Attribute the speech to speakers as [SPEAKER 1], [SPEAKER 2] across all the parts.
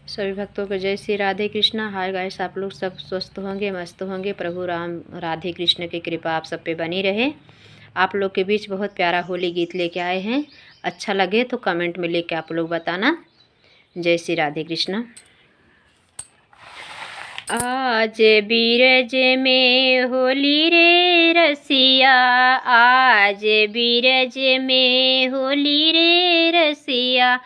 [SPEAKER 1] सभी भक्तों को जय श्री राधे कृष्णा। हाय गाइस, आप लोग सब स्वस्थ होंगे, मस्त होंगे। प्रभु राम राधे कृष्ण की कृपा आप सब पे बनी रहे। आप लोग के बीच बहुत प्यारा होली गीत लेके आए हैं। अच्छा लगे तो कमेंट में लेके आप लोग बताना। जय श्री राधे कृष्णा। आज बीरज में होली रे रसिया, आज बीरज में होली रे रसिया।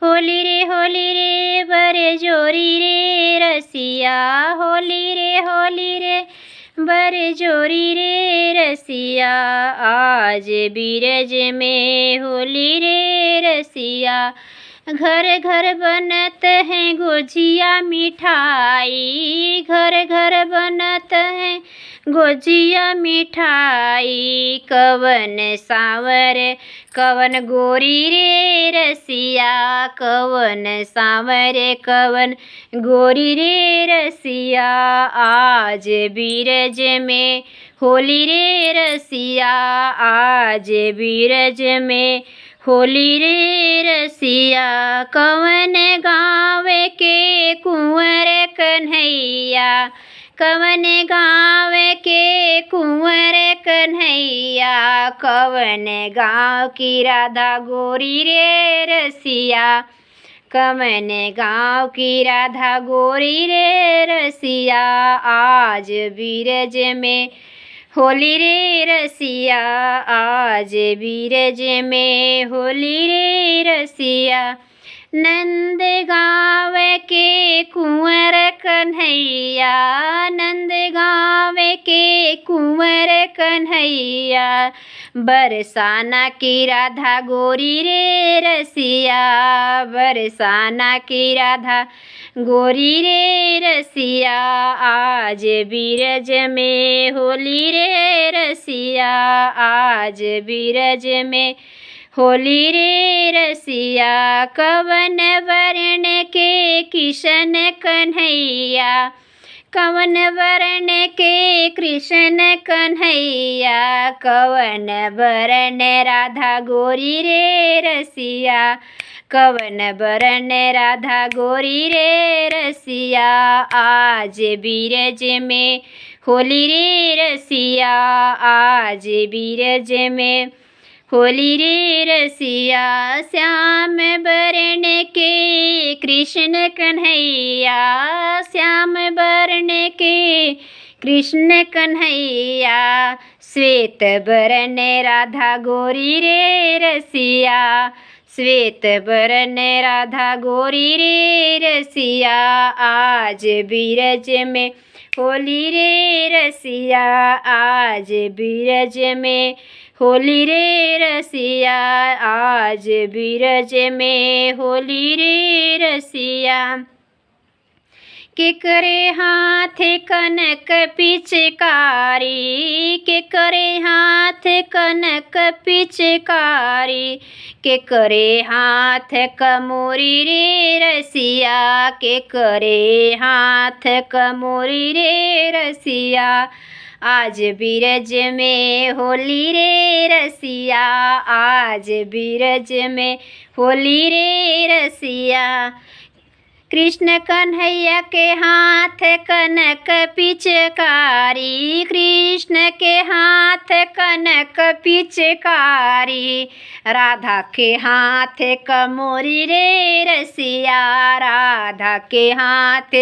[SPEAKER 1] होली रे बरे जोरी रे रसिया। होली रे बरे जोरी रे रसिया। आज बीरज में होली रे रसिया। घर घर बनत है गोजिया मिठाई, घर घर बनत है गोजिया मिठाई। कवन सांवर कवन गोरी रे रसिया, कवन सांवर कवन गोरी रे रसिया। आज बीरज में होली रे रसिया, आज बीरज में होली रे रसिया। कवन गाँव के कुंवर कन्हैया, कवन गाँव के कुंवर कन्हैया। कवन गाँव की राधा गोरी रे रसिया, कवन गाँव की राधा गोरी रे रसिया। आज बीरज में होली रे रसिया, आज बीरज में होली रे रसिया। नंद गाँव के कुंवर कन्हैया, नंद गाँव के कुंवर कन्हैया। बरसाना की राधा गोरी रे रसिया, बरसाना की राधा गोरी रे रसिया। आज बीरज में होली रे रसिया, आज बीरज में होली रे रसिया। कवन वर्ण के किशन कन्हैया, कवन वर्ण के कृष्ण कन्हैया। कवन वर्ण राधा गोरी रे रसिया, कवन वरण राधा गोरी रे रसिया। आज बीरज में होली रे रसिया, आज बीरज में होली रे रसिया। श्याम वरण के कृष्ण कन्हैया, श्याम वर्ण के कृष्ण कन्हैया। श्वेत वरण राधा गोरी रे रसिया, श्वेत वरण राधा गोरी रे रसिया। आज बीरज में होली रे रसिया, आज बीरज में होली रे रसिया। आज बीरज में होली रे रसिया। केकरे हाथ कनक पिचकारी, केकरे हाथ कनक पिचकारी। केकरे हाथ कमोरी रे रसिया, केकरे हाथ कमोरी रे रसिया। आज बीरज में होली रे रसिया, आज बीरज में होली रे रसिया। कृष्ण कन्हैया के हाथ कनक पिचकारी, कृष्ण के हाथ कनक पिचकारी। राधा के हाथ कमोरी रे रसिया, राधा के हाथ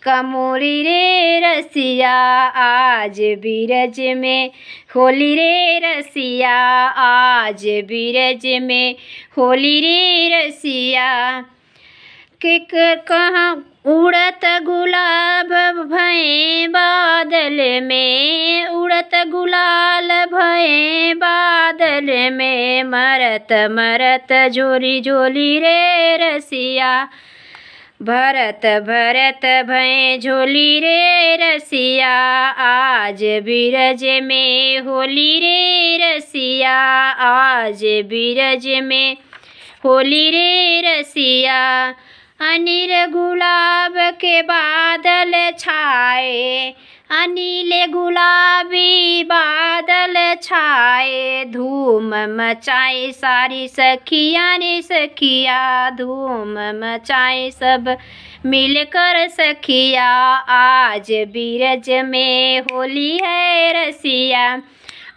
[SPEAKER 1] कमोरी रे रसिया। आज बीरज में होली रे रसिया, आज बीरज में होली रे रसिया। कहाँ उड़त गुलाब भये बादल में, उड़त गुलाल भये बादल में। मरत मरत झोली झोली रे रसिया, भरत भरत भये झोली रे रसिया। आज बीरज में होली रे रसिया, आज बीरज में होली रे रसिया। अनिर गुलाब के बादल छाए, नीले गुलाबी बादल छाए, धूम मचाए सारी सखियाँ रे सखिया, धूम मचाए सब मिलकर सखिया। आज बीरज में होली है रसिया,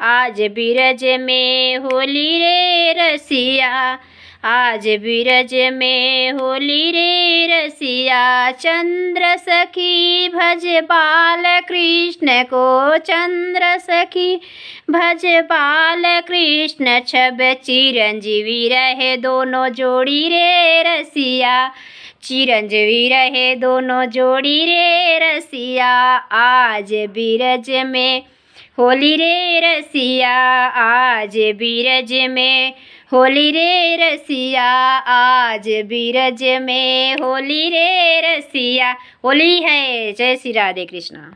[SPEAKER 1] आज बीरज में होली रे रसिया, आज बीरज में होली रे रसिया। चंद्र सखी भज बाल कृष्ण को, चंद्र सखी भज बाल कृष्ण, छब चिरंजीवी रहे दोनों जोड़ी रे रसिया, चिरंजीवी रहे दोनों जोड़ी रे रसिया। आज बीरज में होली रे रसिया, आज बीरज में होली रे रसिया, आज बीरज में होली रे रसिया। होली है। जय श्री राधे कृष्णा।